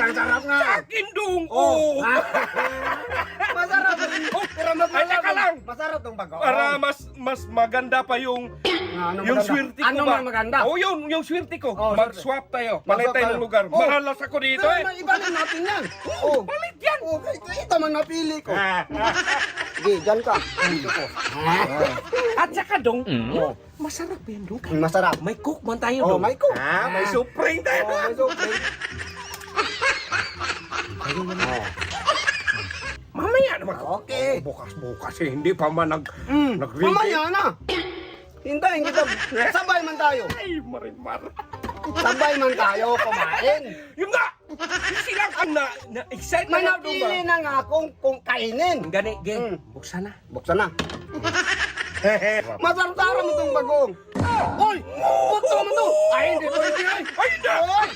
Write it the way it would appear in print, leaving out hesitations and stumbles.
ang sarap nga. Sa akin dong. Oh. Oh. Masarap. Pero Ay, teka lang. Masarap tong bagoong. Para mas maganda pa yung Ano yung maganda? swerte ko Ano ba? man maganda? Oh, yung swerte ko. Oh, Mag-swap tayo. Palit Mag-swap tayo tayo. ng lugar. Oh. Mahalas ako dito Pero eh. ibalin natin yan. Oh. Palit yan. Okay, ito man napili ko. Sige, dyan ka. Dito ko. At saka dong, Oh. masarap yan dong. Masarap. May cook man tayo Oh, dong. may cook. May supreme tayo. Oh, may supre. Mamaya naman. Okay. Bukas eh. Hindi pa man nag-ready. Mamaya na. Hintayin kita. Sabay man tayo. Ay, marimar. Sabay man tayo kumain. Yung nga! Sila ang na-excite May na dong napili na nga kung kainin. Gani, gen. Buksan na. Buksan na. Masarap-sarap mo itong bagong. Oy! Puto mo to! Ay, hindi mo rin. Ay, hindi! Oy!